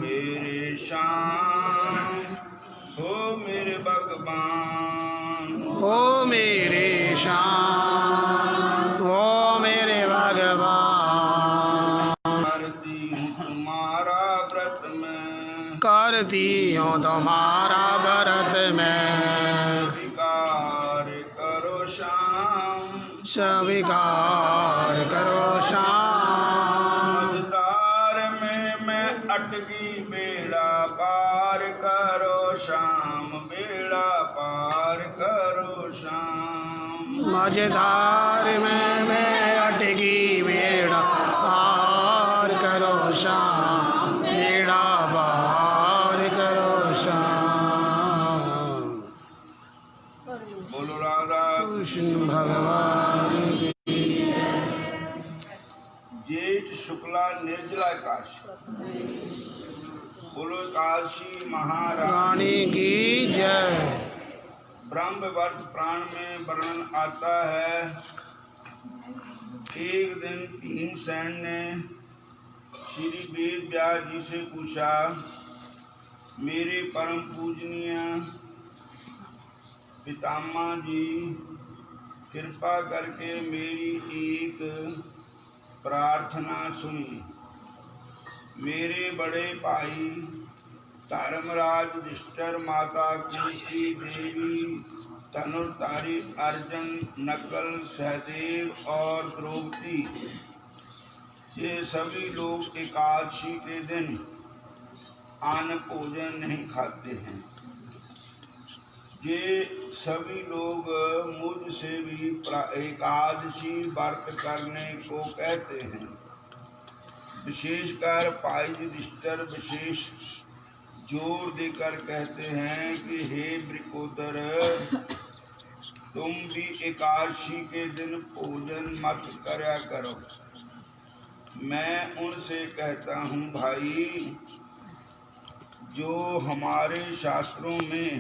मेरे श्याम हो मेरे भगवान, हो मेरे श्याम हो मेरे भगवान। करती हूँ तुम्हारा व्रत में, करती हूँ तुम्हारा व्रत में। स्वीकार करो श्याम, स्वीकार करो श्याम। मझधार में मैं अटकी बेड़ा पार करो श्याम, बेड़ा पार करो श्याम। मझधार में मैं अटकी बेड़ा पार करो श्याम, बेड़ा पार करो श्याम। बोलो राधा कृष्ण भगवान की जय। जेठ शुक्ला निर्जला एकादशी, बोलो एकादशी महारानी रानी की जय। ब्रह्मवर्त पुराण में वर्णन आता है, एक दिन भीमसेन ने श्री वेद व्यास जी से पूछा, मेरे परम पूजनीय पितामह जी, कृपा करके मेरी एक प्रार्थना सुनिए। मेरे बड़े भाई धर्मराज युधिष्ठिर, माता कुंती देवी, धनुर्धारी अर्जुन, नकुल, सहदेव और द्रौपदी, ये सभी लोग एकादशी के दिन अन्न भोजन नहीं खाते हैं। ये सभी लोग मुझसे भी एकादशी व्रत करने को कहते हैं। विशेषकर भाई युधिष्ठिर विशेष जोर देकर कहते हैं कि हे वृकोदर, तुम भी एकादशी के दिन भोजन मत करया करो। मैं उनसे कहता हूँ, भाई, जो हमारे शास्त्रों में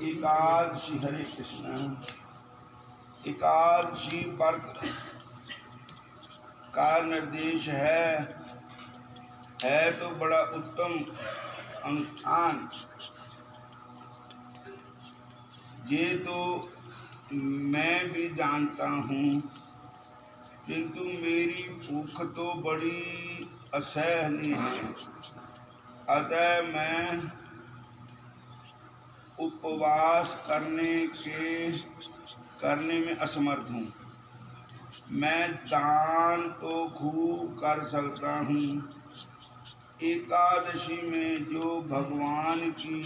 एकादशी, हरे कृष्ण, एकादशी व्रत का निर्देश है तो बड़ा उत्तम अनुष्ठान। ये तो मैं भी जानता हूँ, किंतु मेरी भूख तो बड़ी असहनीय है, अतः मैं उपवास करने में असमर्थ हूँ। मैं दान तो खूब कर सकता हूँ। एकादशी में जो भगवान की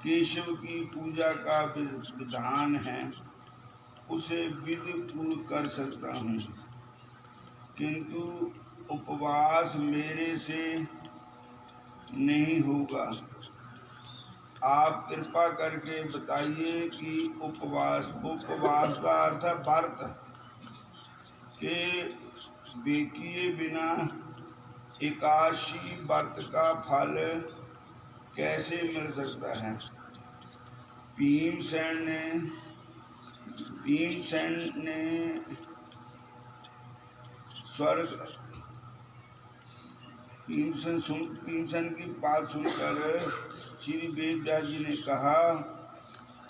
केशव की पूजा का विधान है, उसे विधि पूर्व कर सकता हूँ, किंतु उपवास मेरे से नहीं होगा। आप कृपा करके बताइए कि उपवास का अर्थ है व्रत के किए बिना एकादशी व्रत का फल कैसे मिल सकता है। भीमसेन की बात सुनकर श्री वेदव्यास जी ने कहा,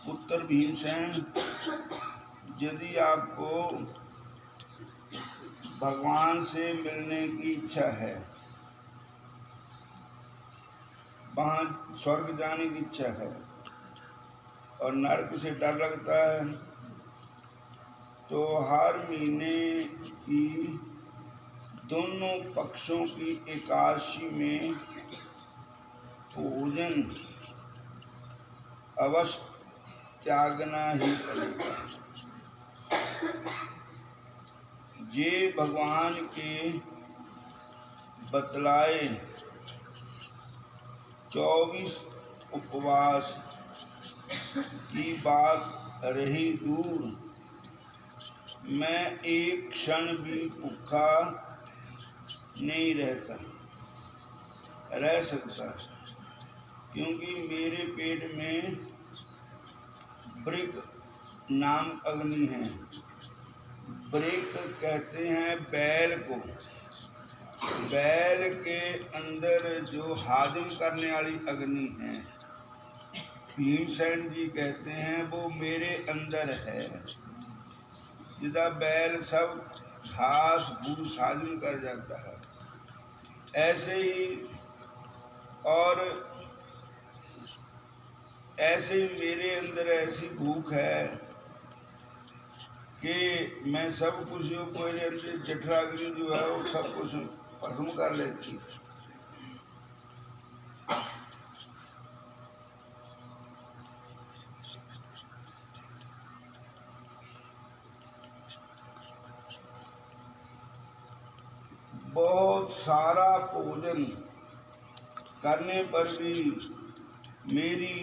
पुत्र भीमसेन, यदि आपको भगवान से मिलने की इच्छा है, वहाँ स्वर्ग जाने की इच्छा है और नरक से डर लगता है, तो हर महीने की दोनों पक्षों की एकादशी में भोजन अवश्य त्यागना ही पड़ेगा। ये भगवान के बतलाए 24 उपवास की बात रही दूर, मैं एक क्षण भी भूखा नहीं रह सकता, क्योंकि मेरे पेट में ब्रिक नाम अग्नि है। ब्रिक कहते हैं बैल को, बैल के अंदर जो हाजम करने वाली अग्नि है, भीमसेन जी कहते हैं वो मेरे अंदर है। जिदा बैल सब घास भूस हाजम कर जाता है, ऐसे ही मेरे अंदर ऐसी भूख है कि मैं सब कुछ जो मेरे अंदर जठराग्नि जो है वो सब कुछ भस्म कर लेती। बहुत सारा भोजन करने पर भी मेरी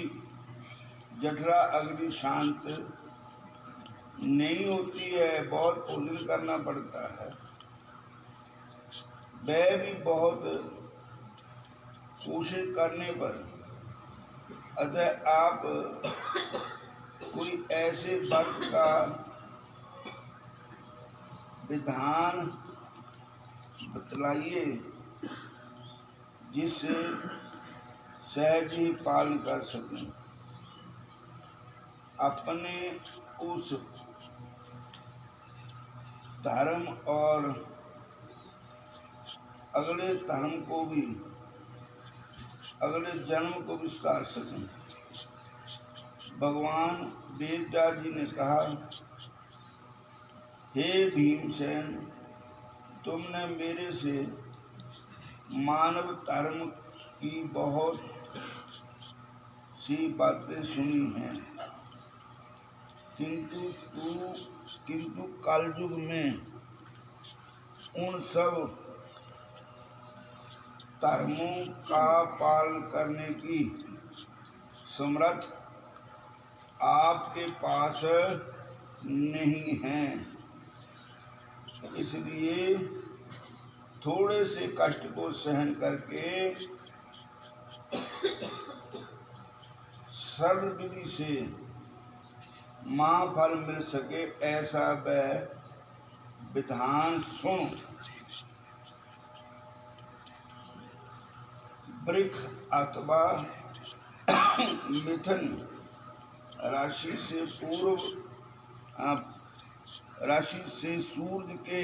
जठरा अग्नि शांत नहीं होती है, बहुत भोजन करना पड़ता है। वह भी बहुत कोशिश करने पर, अतः आप कोई ऐसे व्रत का विधान बतलाइए जिससे सहज ही पालन कर सकें। अपने उस धर्म और अगले धर्म को भी, अगले जन्म को विस्तार सकें। भगवान वेदव्यास जी ने कहा, हे भीमसेन, तुमने मेरे से मानव धर्म की बहुत सी बातें सुनी हैं, किंतु कलयुग में उन सब धर्मों का पालन करने की समर्थ आपके पास नहीं है। इसलिए थोड़े से कष्ट को सहन करके सर्व विधि से महाफल मिल सके ऐसा वह विधान सुनो। वृक्ष अथवा मिथुन राशि से सूर्य के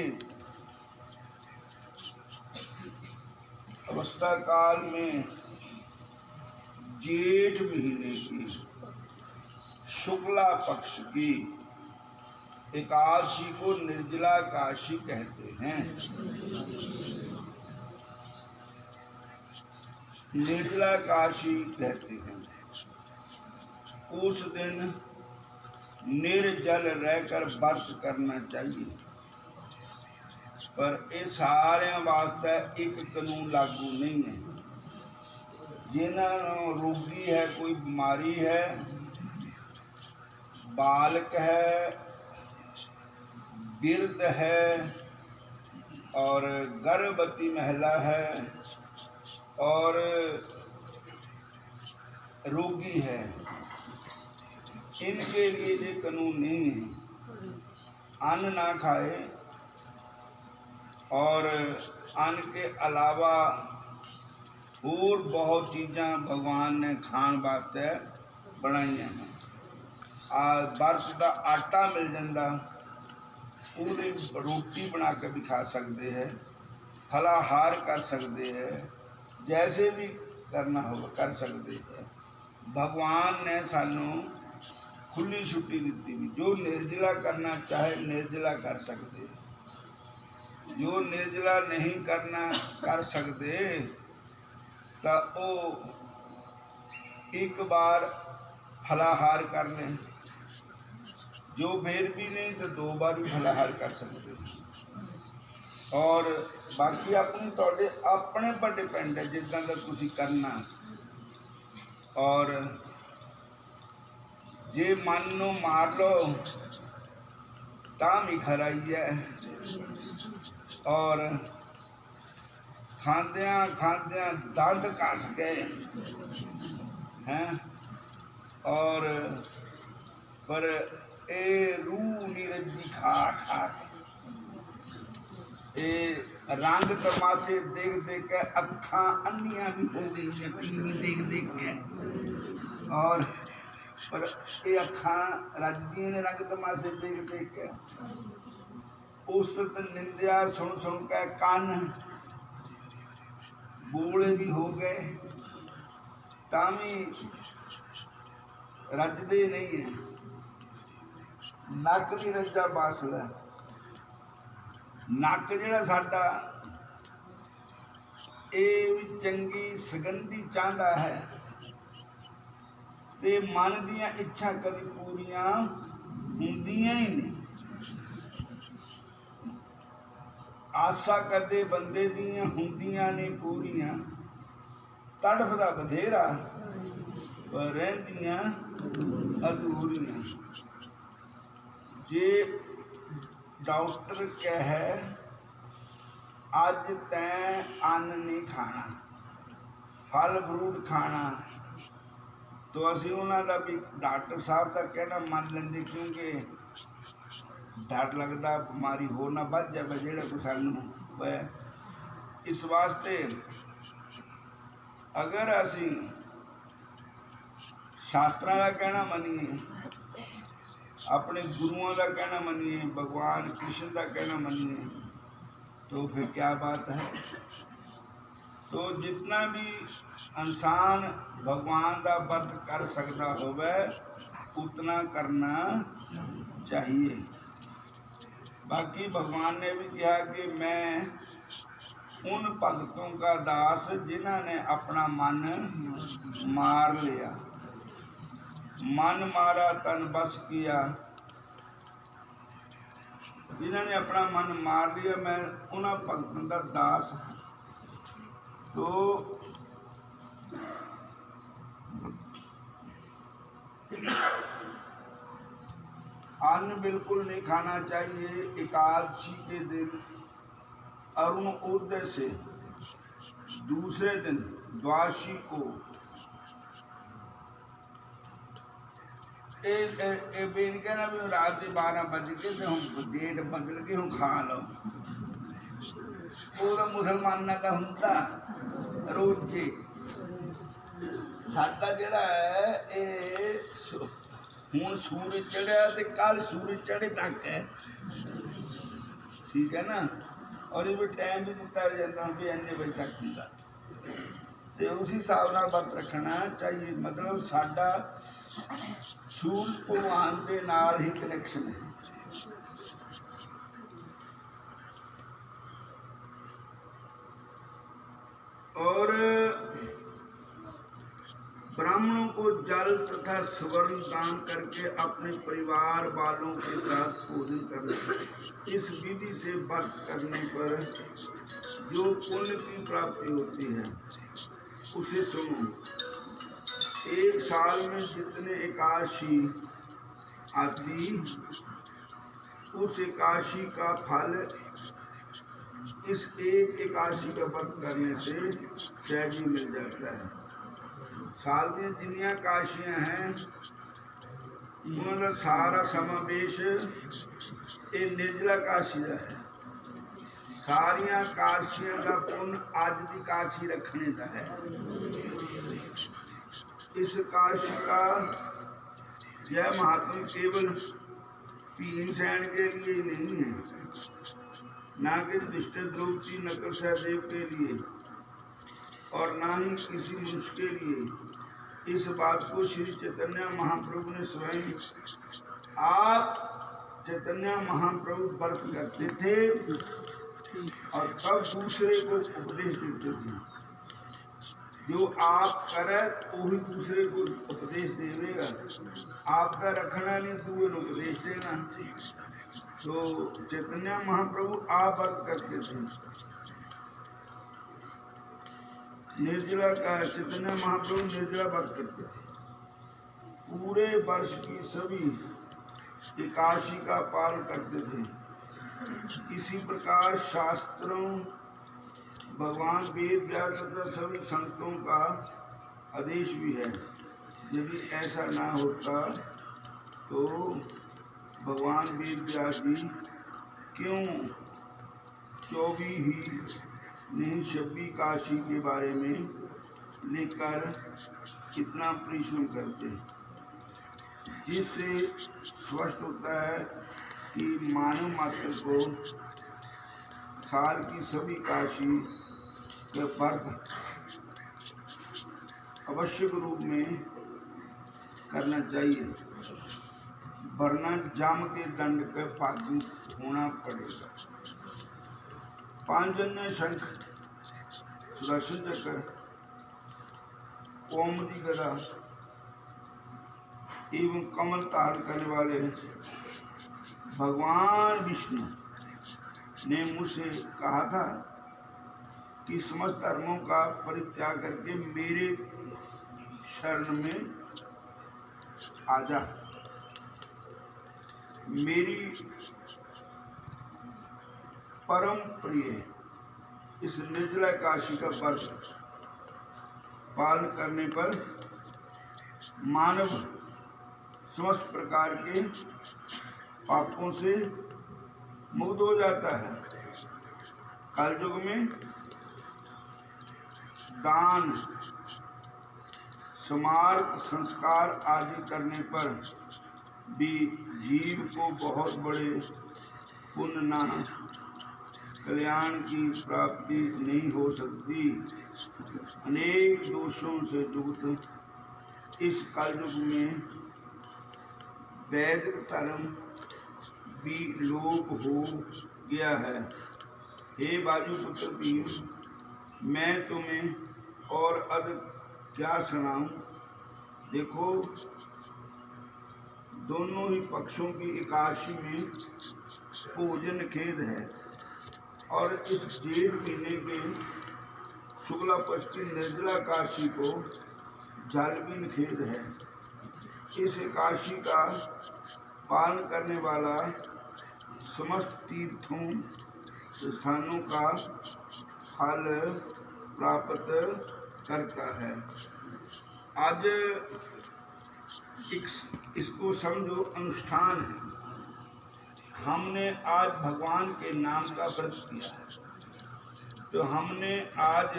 अवस्था काल में जेठ महीने की शुक्ला पक्ष की एकादशी को निर्जला एकादशी कहते हैं। निर्जला एकादशी कहते हैं। उस दिन निर्जल रहकर व्रत करना चाहिए, पर ये सारे वास्ते एक कानून लागू नहीं है। जिन्होंने रोगी है, कोई बीमारी है, बालक है, वृद्ध है और गर्भवती महिला है और रोगी है, इनके लिए ये कानून नहीं है। अन्न ना खाए और अन्न के अलावा और बहुत चीज़ां भगवान ने खाण वास्ते बनाई हैं। बरस का आटा मिल जाता, ਉਹਦੀ रोटी बना के भी खा सकते हैं, फलाहार कर सकते हैं, जैसे भी करना होगा कर सकते हैं। भगवान ने सानू खुली छुट्टी दी भी, जो निर्जला करना चाहे निर्जला कर सकते हैं। जो निर्जला नहीं करना कर सकते तो वो एक बार फलाहार कर लें, जो फिर भी नहीं तो 2 बार भी फलाहार कर सकते हैं। और बाकी अपने पर डिपेंड है जिदा का तुसी करना। और जे मन नूं मार लो तां भी खरा ही है। और खांदियां खांदियां दंद कस गए हैं। और पर ए रूह नीरज खा खा ए रंग तमाशे देख देख के अखा अन्नियां भी हो गई हैं टीवी देख देख के। और पर ये अखा रजदियां ने रंग तमाशे देख देख के। उस्तत निंदिया सुन सुन के कान बोले भी हो गए, तामी रजदे नहीं है। नक भी रजदा बासला, नक जिहड़ा साडा ਇਹ ਵੀ ਚੰਗੀ ਸੁਗੰਧੀ ਚਾਹੁੰਦਾ ਹੈ ਤੇ ਮਨ ਦੀਆਂ ਇੱਛਾ ਕਦੀ ਪੂਰੀਆਂ ਹੁੰਦੀਆਂ ਹੀ ਨਹੀਂ। ਆਸਾ ਕਰਦੇ ਬੰਦੇ ਦੀਆਂ ਹੁੰਦੀਆਂ ਨੇ ਪੂਰੀਆਂ, ਤੜਫਦਾ ਬਥੇਰਾ ਪਰ ਰਹਿੰਦੀਆਂ ਅਧੂਰੀਆਂ। ਜੇ डॉक्टर कहे अज तैं अन्न नहीं खाना, फल फ्रूट खाना, तो असी उन्होंने भी डॉक्टर साहब का कहना मान लेंगे, क्योंकि डर लगता बीमारी हो ना बढ़ जाए जोड़ा को सानू। इस वास्ते अगर असी शास्त्रों का कहना मनीए, अपने गुरुओं का कहना मनिए, भगवान कृष्ण का कहना मनिए, तो फिर क्या बात है। तो जितना भी इंसान भगवान का व्रत कर सकता होवे उतना करना चाहिए। बाकी भगवान ने भी कहा कि मैं उन भगतों का दास जिन्होंने अपना मन मार लिया, मन मारा तन बस किया। जिन्होंने अपना मन मार लिया मैं उन्होंने भगतों का दास। तो अन्न बिल्कुल नहीं खाना चाहिए। एकादशी के दिन अरुण उदय से दूसरे दिन द्वादशी को बेन कहना भी रात के 12 बज के तो हम डेट बदल के हम खा लो, वो तो मुसलमाना का होंदा रोजे। साडा जिहड़ा है ये हुण सूरज चढ़िया ते कल सूरज चढ़े तक है, ठीक है ना। और ये टाइम भी दिता जाता भी इन्ने बजे तक होंदा, तो उस हिसाब नाल व्रत रखना चाहिए। मतलब साडा सूरज भगवान के नाल ही कनैक्शन है। और ब्राह्मणों को जल तथा स्वर्ण दान करके अपने परिवार वालों के साथ भोजन करना। इस विधि से व्रत करने पर जो पुण्य की प्राप्ति होती है उसे सुनो। एक साल में जितने एकादशी आती उस एकादशी का फल इस एक एकादशी का व्रत करने से सहज ही मिल जाता है। साल दी जिन्नियां एकादशियां हैं उन्होंने सारा समावेश ये निर्जला एकादशी का है। सारिया एकादशियां का पुण्य अज की एकादशी रखने का है। इस एकादशी का यह महात्म केवल भीमसेन के लिए नहीं है, ना कि युधिष्ठिर द्रौपदी नकुल सहदेव के लिए और ना ही किसी मनुष्य के लिए। इस बात को श्री चैतन्य महाप्रभु ने स्वयं आप चैतन्य महाप्रभु व्रत करते थे और तब दूसरे को उपदेश देते थे। जो आप करे वही दूसरे को उपदेश देगा। आपका रखना नहीं दूसरे को उपदेश देना। तो चैतन्य महाप्रभु आप व्रत करते थे। निर्जला का चैतन्य महाप्रभु निर्जला व्रत करते थे। पूरे वर्ष की सभी एकादशी का पालन करते थे। इसी प्रकार शास्त्रों भगवान वेद व्यास तथा सभी संतों का आदेश भी है। यदि ऐसा ना होता तो भगवान वेद व्यास जी क्यों 24 ही नहीं 26 काशी के बारे में लेकर कितना परिश्रम करते हैं, जिससे स्पष्ट होता है कि मानव मात्र को साल की सभी काशी के व्रत आवश्यक रूप में करना चाहिए, वरना जाम के दंड का पात्र होना पड़ेगा। पांचजन्य शंख, सुदर्शन चक्र, कौमुदी गदा एवं कमल ताल करने वाले भगवान विष्णु ने मुझसे कहा था कि समस्त धर्मों का परित्याग करके मेरे शरण में आ जा। मेरी परम प्रिय इस निर्जला काशी का व्रत पालन करने पर मानव समस्त प्रकार के पापों से मुक्त हो जाता है। कलयुग में दान, स्मार्त, संस्कार आदि करने पर भी जीव को बहुत बड़े पुण्य ना कल्याण की प्राप्ति नहीं हो सकती। अनेक दोषों से युक्त इस कलयुग में वैदिक धर्म भी लोप हो गया है। हे वायुपुत्र वीर, मैं तुम्हें और अधिक क्या सुनाऊं? देखो, दोनों ही पक्षों की एकादशी में भोजन खेद है और इस जेठ महीने के शुक्ला पक्ष की निर्जला काशी को जालबीन खेद है। इस एकादशी का पालन करने वाला समस्त तीर्थों स्थानों का फल प्राप्त करता है। आज इसको समझो अनुष्ठान है। हमने आज भगवान के नाम का व्रत किया है, तो हमने आज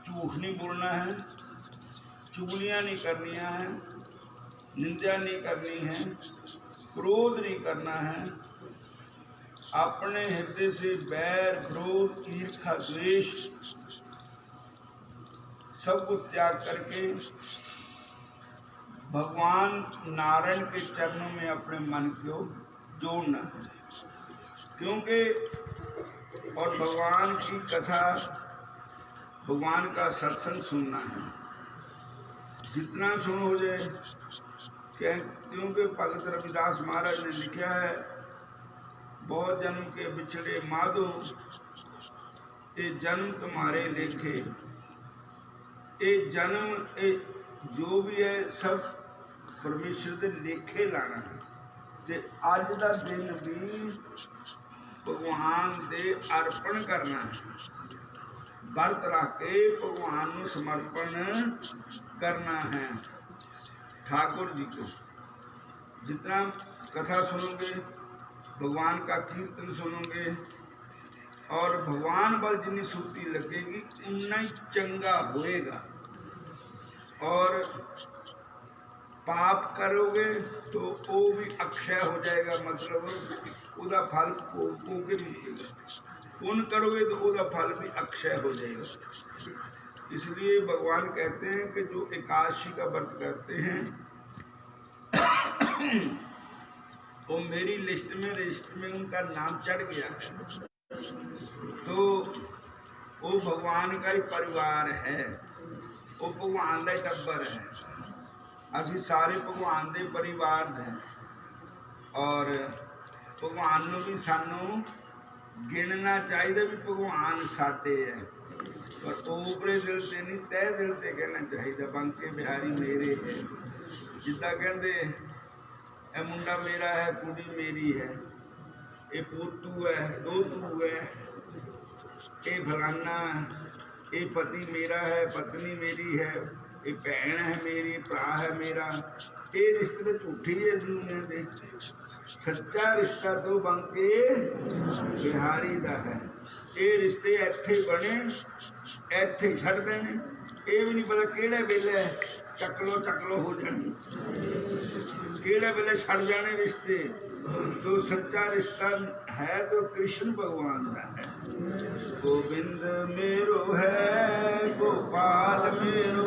झूठ नहीं बोलना है, चुगलियाँ नहीं करनी है, निंदा नहीं करनी है, क्रोध नहीं करना है। अपने हृदय से बैर, क्रोध, ईर्ष्या, द्वेष सब को त्याग करके भगवान नारायण के चरणों में अपने मन को जोड़ना है। क्योंकि और भगवान की कथा, भगवान का सत्संग सुनना है, जितना सुनो हो जाए। क्योंकि भगत रविदास महाराज ने लिखा है, बहुत जन्म के बिछड़े माधो, ये जन्म तुम्हारे लेखे। ये जन्म जो भी है सब परमेश्वर के लेखे लाना है। ते अज का दिन भी भगवान दे अर्पण करना है, व्रत रख के भगवान को समर्पण करना है। ठाकुर जी को जितना कथा सुनोगे, भगवान का कीर्तन सुनोगे और भगवान बल जितनी सुरती लगेगी उतना ही चंगा होएगा। और पाप करोगे तो वो भी अक्षय हो जाएगा, मतलब उसका फल पोके मिलेगा। पुण्य करोगे तो उसका फल भी अक्षय हो जाएगा। इसलिए भगवान कहते हैं कि जो एकादशी का व्रत करते हैं वो मेरी लिस्ट में उनका नाम चढ़ गया है, तो वो भगवान का ही परिवार है, वो भगवान का टब्बर है। असी सारे भगवान के परिवार हैं और भगवान को भी सानू गिनना चाहिए भी भगवान साडे है, पर ओपरे दिल से नहीं, तय दिल से कहना चाहिए बंके बिहारी मेरे है। जिदा कहते ए मुंडा मेरा है, कुड़ी मेरी है, ये पोतू है, दोतू है, ये फलाना, ये पति मेरा है, पत्नी मेरी है, ये भैन है मेरी, भरा है मेरा। ये रिश्ते झूठे है दुनिया के। ਸੱਚਾ ਰਿਸ਼ਤਾ ਤੋਂ ਬੰਕੇ ਬਿਹਾਰੀ ਦਾ ਹੈ। ਇਹ ਰਿਸ਼ਤੇ ਇੱਥੇ ਬਣੇ, ਇੱਥੇ ਛੱਡ ਦੇਣੇ। ਇਹ ਵੀ ਨਹੀਂ ਪਤਾ ਕਿਹੜੇ ਵੇਲੇ ਚੱਕ ਲੋ ਹੋ ਜਾਣੀ, ਕਿਹੜੇ ਵੇਲੇ ਛੱਡ ਜਾਣੇ ਰਿਸ਼ਤੇ। तो सच्चा रिश्ता है तो कृष्ण भगवान का है। गोविंद मेरो है, गोपाल मेरो